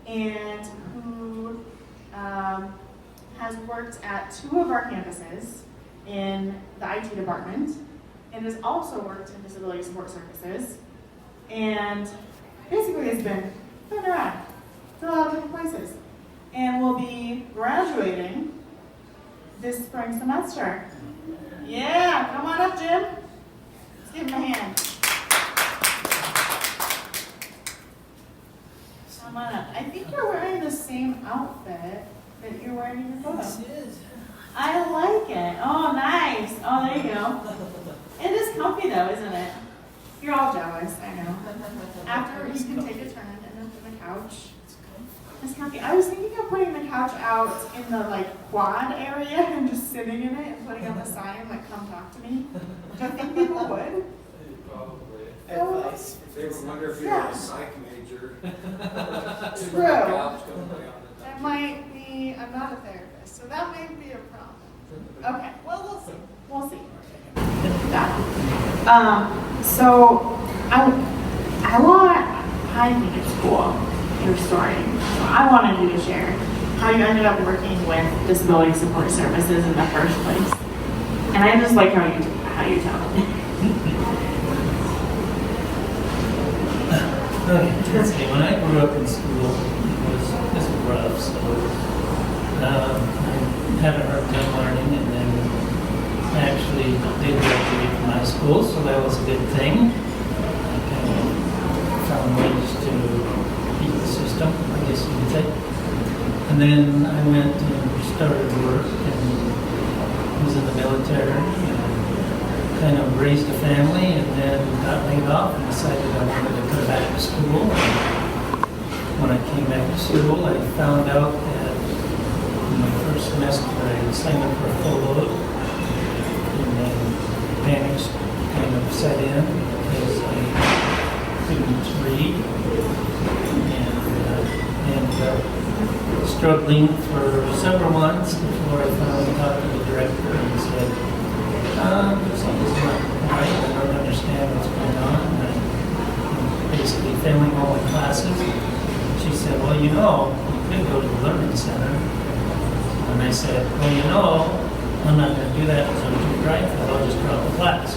and who has worked at 2 of our campuses in the IT department, and has also worked in disability support services, and basically has been around to a lot of different places, and will be graduating this spring semester. Yeah, come on up, Jim. Let's give him a hand. Come on up. I think you're wearing the same outfit that you're wearing in your photo. I like it. Oh, nice. Oh, there you go. It is comfy though, isn't it? You're all jealous, I know. After you can take a turn and then put the couch. It's comfy. I was thinking of putting the couch out in the quad area and just sitting in it and putting up a sign "Come talk to me." Do you think people would? Probably. Advice. They would wonder if you're a psych major. True. That might be. I'm not a therapist, so that might be a problem. Okay. Well, we'll see. We'll see. So I think it's cool, your story. So I wanted you to share how you ended up working with disability support services in the first place. And I just like how you tell it. Okay, when I grew up in school, it was rough, so I had a hard time learning, and then I actually did graduate from high school, so that was a good thing. I kind of found ways to beat the system, I guess you could say. And then I went and started work and was in the military and kind of raised a family, and then got laid off and decided I wanted to go back to school. When I came back to school, I found out that in my first semester I signed up for a full load, and then panic kind of set in because I couldn't read, and ended up struggling for several months before I finally talked to the director and said, something's not right, I don't understand what's going on, and I'm basically failing all my classes. She said, well, you could go to the Learning Center. And I said, well, I'm not going to do that because I'm too prideful, I'll just drop the class.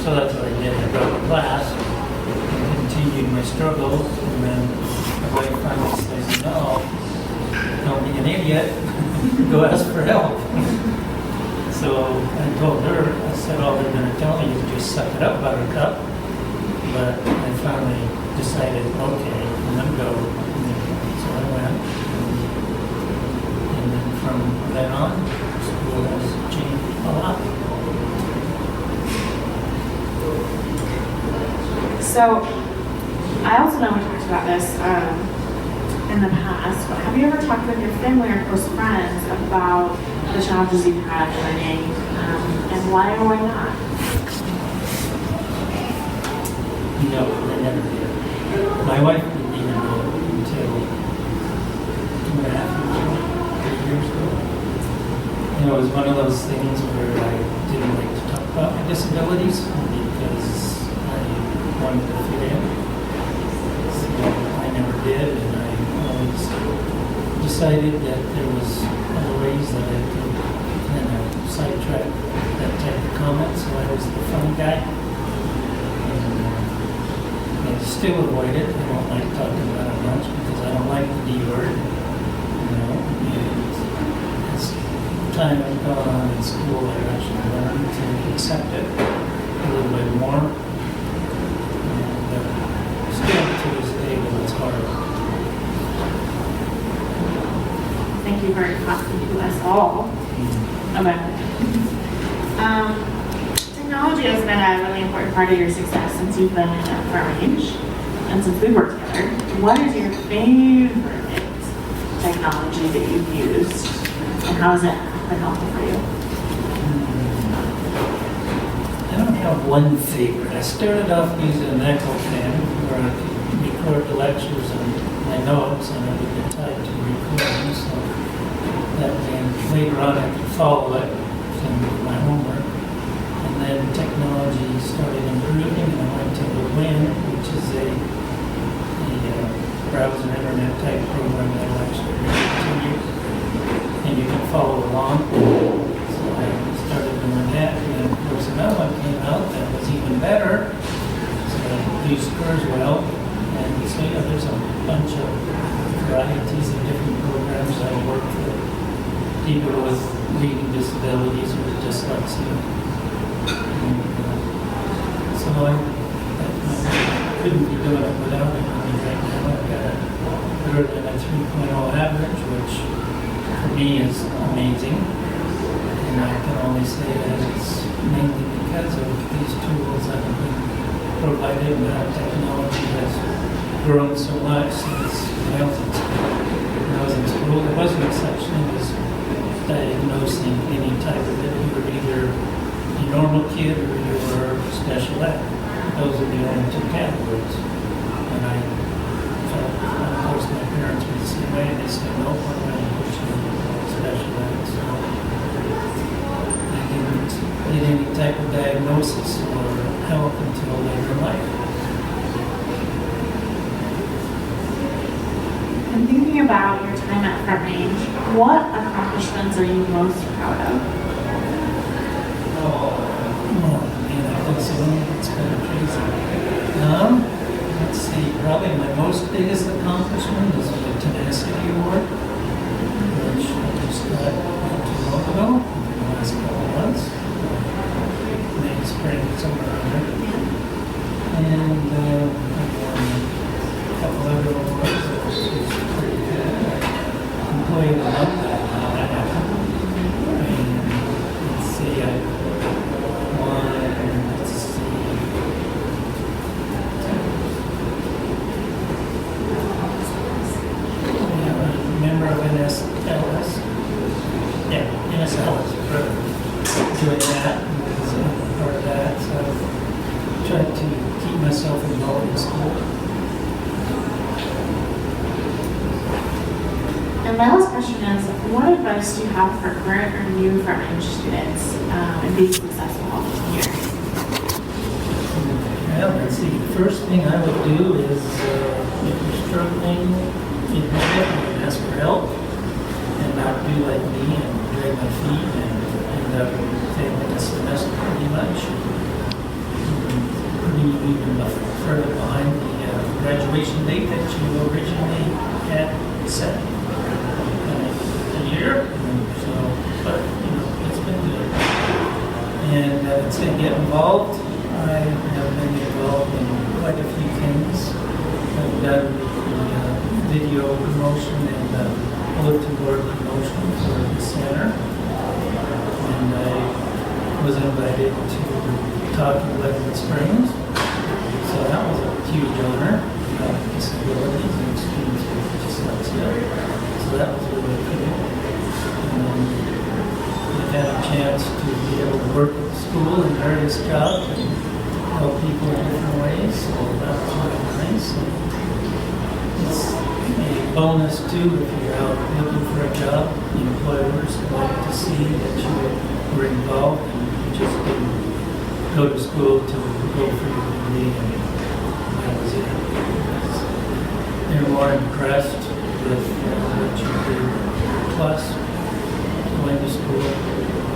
So that's what I did, I dropped the class and continued my struggles, and then my wife finally says, no, don't be an idiot, go ask for help. So I told her, I said, all they're going to tell me is just suck it up, buttercup. But I finally decided, okay, I'm going to go. So I went. And then from then on, school has changed a lot. So I also know we talked about this in the past, but have you ever talked with your family or close friends about the challenges you've had learning, and why or why not? No, I never did. My wife didn't even know until 2.5 years ago. It was one of those things where I didn't like to talk about my disabilities because I wanted to fit in. So I never did, and I always decided that there was other ways that I could kind of sidetrack that type of comment, so I was the fun guy. And I still avoid it. I don't like talking about it much because I don't like the D word. And as time has gone on in school, I actually learned to accept it a little bit more. And still to this day, though, it's hard. Thank you for talking to us all about it. Technology has been a really important part of your success since you've been at Farm Range and since we worked together. What is your favorite technology that you've used, and how has it been helpful for you? I don't have one favorite. I started off using an Echo Pen where I could record the lectures and my notes, and I would get tied to the recording, so that way later on I could follow it and my homework. And then technology started improving, and I went to the WIN, which is a browser internet type program that will actually continue, and you can follow along. So I started doing that, and then of course another one came out that was even better. So it used Kurzweil, and so yeah, there's a bunch of varieties of different programs that work for people with reading disabilities or dyslexia. And, so I couldn't be doing it without it. I mean, right now I've got better than a 3.0 average, which for me is amazing. And I can only say that it's mainly because of these tools that have been provided and how technology has grown so much since when I was in school. There wasn't such thing as diagnosing any type of it. You were either a normal kid or you were special ed. Those are the only two categories. And I felt, of course, my parents were the same way. They said, no, we're going to put you in special ed. So I didn't get any type of diagnosis or help until later in life. And thinking about your time at Front Range, what accomplishments are you most proud of? Oh, man, I think so. It's kind of crazy. Let's see, probably my most biggest accomplishment is the Tenacity Award, which I just got not too long ago, in the last couple of months. Maybe spring, somewhere around there. And I won a couple other awards that was pretty good. Employee of the Month, that happened. And let's see, I won, let's see, member of NSLS. Yeah, NSLS, doing that, and was part of that, so I tried to keep myself involved in school. And my last question is, what advice do you have for current or new Front Range students in being successful here? Well, let's see, the first thing I would do is, if you're struggling, you can ask for help and not do like me and drag my feet and end up failing a semester pretty much. Even further behind the graduation date that you originally had set a year. So, but it's been good. And I'd say get involved. I have been involved in quite a few things. I've done the video promotion and bulletin board promotion for the center. And I was invited to talk in Lebanon Springs. So that was a huge honor. Disabilities and students with dyslexia. So that was really cool. I've had a chance to be able to work at the school in various jobs and help people in different ways. So that was really nice. And it's a bonus too if you're out looking for a job. The employers like to see that you were involved and you just didn't go to school to go for your degree, and that was it. They're more impressed with what you do, plus going to school.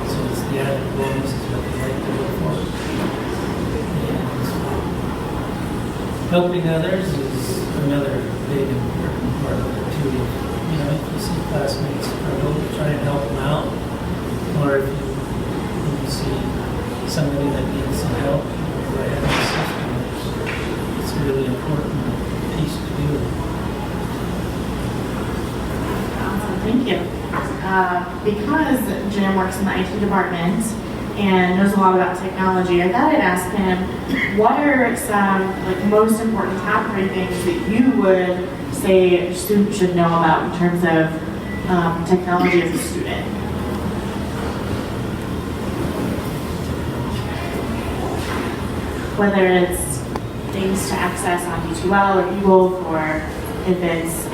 So it's the added bonus is what they like to look for. And helping others is another big important part of it too. If you see classmates struggle, try and help them out, or if you see somebody that needs some help right out of the system, it's a really important piece to do. Awesome, thank you. Because Jim works in the IT department and knows a lot about technology, I thought I'd ask him, what are some most important top 3 things that you would say students should know about in terms of technology as a student? Whether it's things to access on D2L or eWolf, or if it's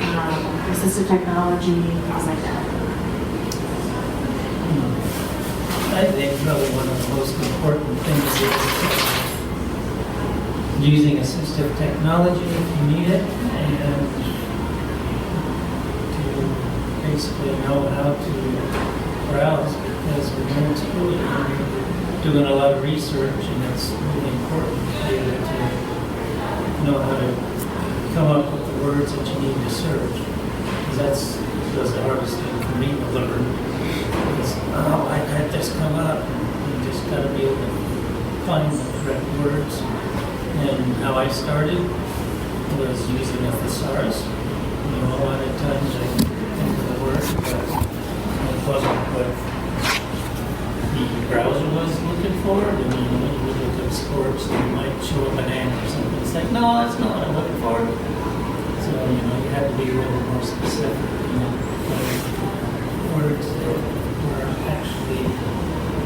assistive technology, things like that. I think probably one of the most important things is using assistive technology if you need it, and basically know how to browse, because when you're in school, you're doing a lot of research, and it's really important to be able to know how to come up with the words that you need to search. Because that's the hardest thing for me to learn. Is, oh, I had this come up. You just got to be able to find the correct words. And how I started was using a thesaurus. You know, a lot of times I think of the word, but it wasn't what the browser was looking for. And you know, you would look up sports and you might show a banana or something. It's like, no, that's not what I'm looking for. So, you know, you had to be a little more specific, you know, words that were actually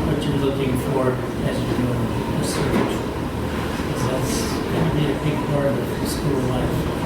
what you're looking for as you're doing research. Because that's going to be a big part of school life.